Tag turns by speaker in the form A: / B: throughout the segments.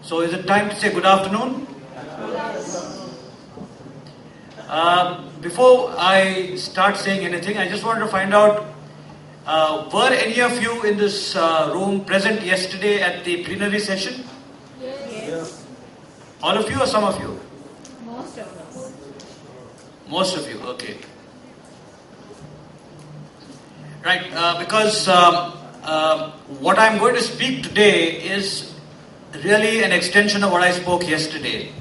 A: So is it time to say good afternoon? Before I start saying anything, I just wanted to find out, were any of you in this room present yesterday at the plenary session?
B: Yes.
A: All of you or some of you?
B: Most of us.
A: Most of you, okay. Right, because what I'm going to speak today is really an extension of what I spoke yesterday.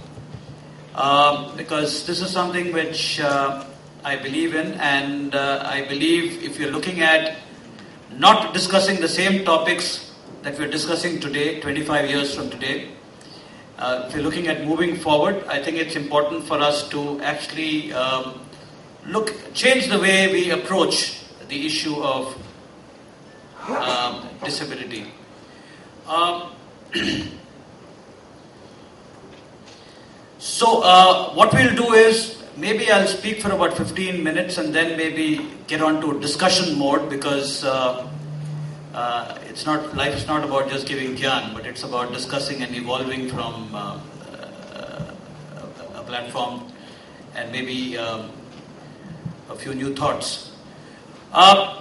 A: Because this is something which I believe in, and I believe if you're looking at not discussing the same topics that we're discussing today, 25 years from today, if you're looking at moving forward, I think it's important for us to actually change the way we approach the issue of disability. So what we'll do is, maybe I'll speak for about 15 minutes and then maybe get on to discussion mode, because life is not about just giving gyan, but it's about discussing and evolving from a platform and maybe a few new thoughts. Let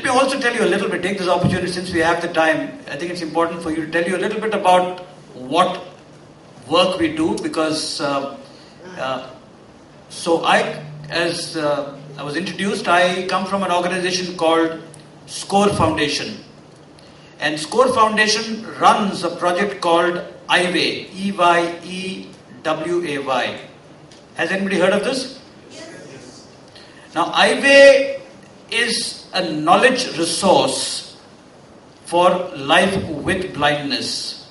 A: me also tell you a little bit, take this opportunity since we have the time. I think it's important for you to tell you a little bit about what work we do, because as I was introduced, I come from an organization called SCORE Foundation. And SCORE Foundation runs a project called EYEWAY, E-Y-E-W-A-Y. Has anybody heard of this?
B: Yes.
A: Now, EYEWAY is a knowledge resource for life with blindness.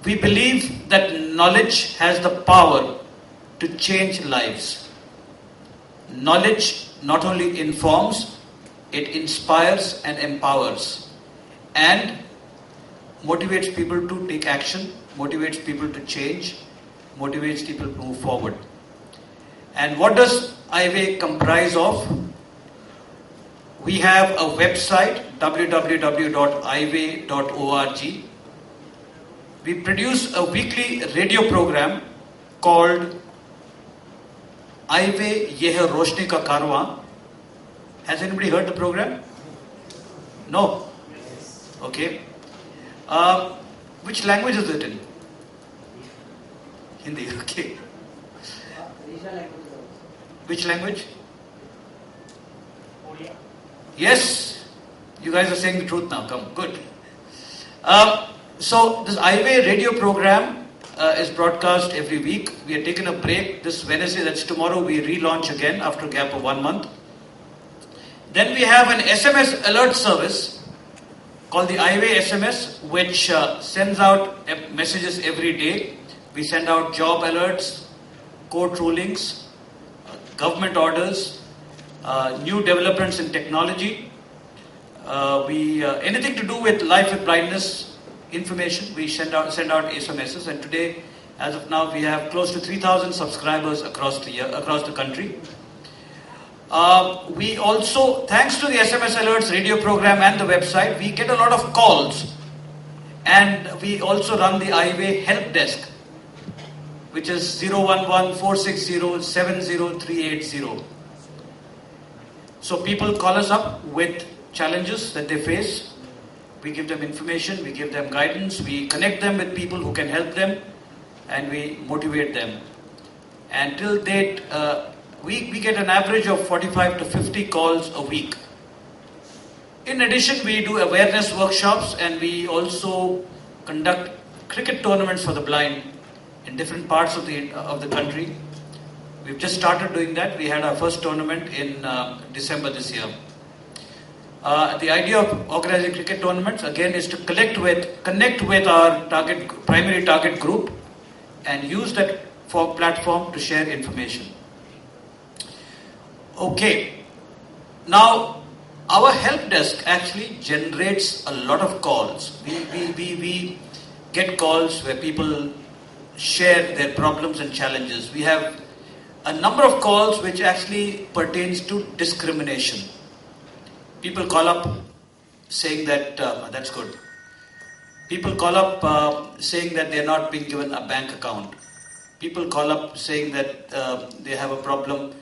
A: We believe that knowledge has the power to change lives. Knowledge not only informs, it inspires and empowers, and motivates people to take action, motivates people to change, motivates people to move forward. And what does EYEWAY comprise of? We have a website, www.eyeway.org. We produce a weekly radio program called EYEWAY Ye Hai Roshni Ka Karwan. Has anybody heard the program? No? Okay. Which language is it in? Hindi, okay. Which language? Yes, you guys are saying the truth now. Come, good. So this EYEWAY radio program is broadcast every week. We are taking a break this Wednesday. That's tomorrow. We relaunch again after a gap of 1 month. Then we have an SMS alert service called the EYEWAY SMS, which sends out messages every day. We send out job alerts, court rulings, government orders, new developments in technology, anything to do with life with blindness information, we send out SMSs. And today, as of now, we have close to 3,000 subscribers across the country. We also, thanks to the SMS alerts radio program and the website, we get a lot of calls, and we also run the EYEWAY help desk, which is 011-460-70380. So people call us up with challenges that they face. We give them information, we give them guidance, we connect them with people who can help them, and we motivate them. And till date, we get an average of 45 to 50 calls a week. In addition, we do awareness workshops, and we also conduct cricket tournaments for the blind in different parts of the country. We've just started doing that. We had our first tournament in December this year. The idea of organizing cricket tournaments again is to connect with our primary target group and use that platform to share information. Okay. Now, our help desk actually generates a lot of calls. We get calls where people share their problems and challenges. We have a number of calls which actually pertains to discrimination. People call up saying that, that's good. People call up saying that they're not being given a bank account. People call up saying that they have a problem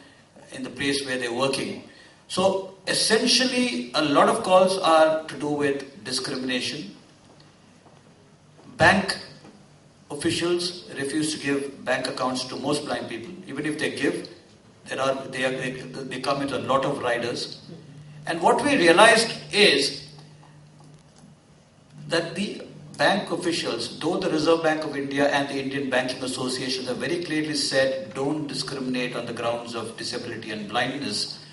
A: in the place where they're working. So essentially, a lot of calls are to do with discrimination. Bank officials refuse to give bank accounts to most blind people. Even if they give, they come with a lot of riders. And what we realized is that the bank officials, though the Reserve Bank of India and the Indian Banking Association have very clearly said don't discriminate on the grounds of disability and blindness,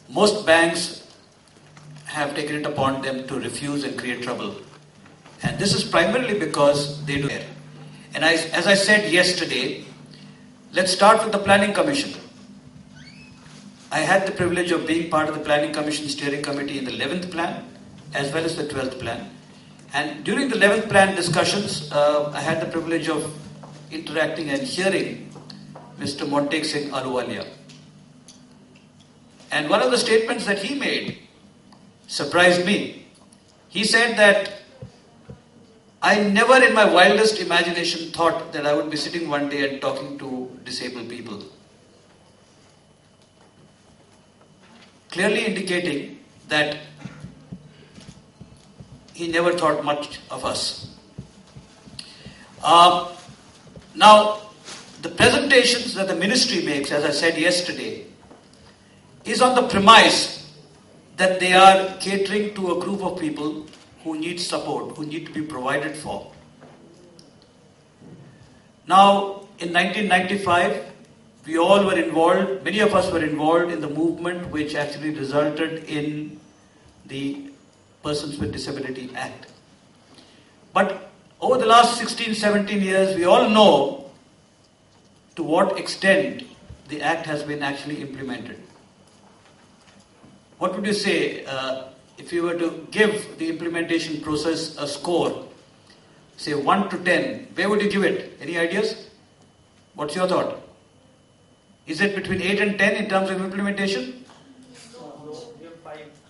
A: most banks have taken it upon them to refuse and create trouble. And this is primarily because they do it. And as I said yesterday, let's start with the Planning Commission. I had the privilege of being part of the Planning Commission Steering Committee in the 11th plan as well as the 12th plan. And during the 11th plan discussions, I had the privilege of interacting and hearing Mr. Montek Singh Ahluwalia. And one of the statements that he made surprised me. He said that I never in my wildest imagination thought that I would be sitting one day and talking to disabled people. Clearly indicating that he never thought much of us. Now, the presentations that the ministry makes, as I said yesterday, is on the premise that they are catering to a group of people who need support, who need to be provided for. Now, in 1995, we all were involved, many of us were involved in the movement which actually resulted in the Persons with Disability Act. But over the last 16, 17 years, we all know to what extent the Act has been actually implemented. What would you say if you were to give the implementation process a score, say 1 to 10, where would you give it? Any ideas? What's your thought? Is it between 8 and 10 in terms of implementation?
B: No.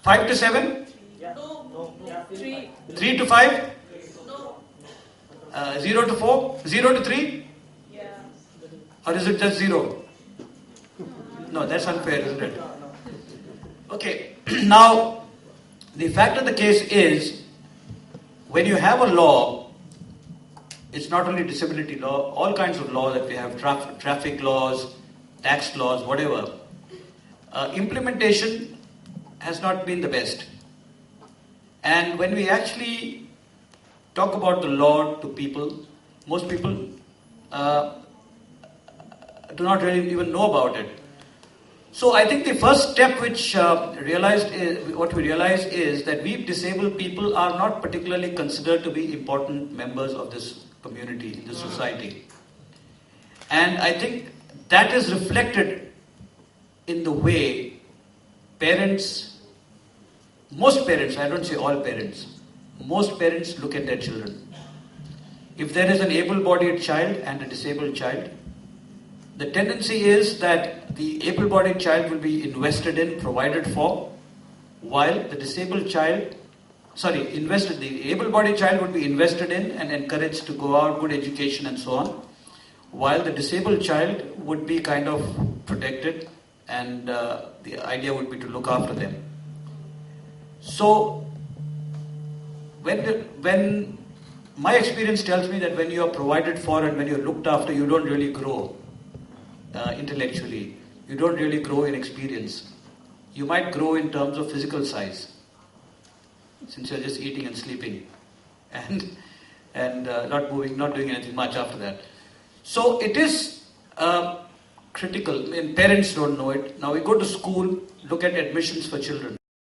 A: 5 to 7?
B: No. 3.
A: 3 to 5?
B: No.
A: 0 to 4? 0 to 3?
B: Yeah.
A: Or is it just 0? No, that's unfair, isn't it? Okay, now the fact of the case is, when you have a law, it's not only disability law, all kinds of law that we have, traffic laws, tax laws, whatever, implementation has not been the best. And when we actually talk about the law to people, most people do not really even know about it. So I think the first step which what we realized is that we disabled people are not particularly considered to be important members of this community, this society. And I think that is reflected in the way parents, most parents, I don't say all parents, most parents look at their children. If there is an able-bodied child and a disabled child, the tendency is that the able-bodied child will be invested in, provided for, while the the able-bodied child would be invested in and encouraged to go out, good education and so on, while the disabled child would be kind of protected and the idea would be to look after them. So, when my experience tells me that when you are provided for and when you are looked after, you don't really grow intellectually. You don't really grow in experience. You might grow in terms of physical size, since you're just eating and sleeping and not moving, not doing anything much after that. So it is critical. I mean, parents don't know it. Now we go to school, look at admissions for children.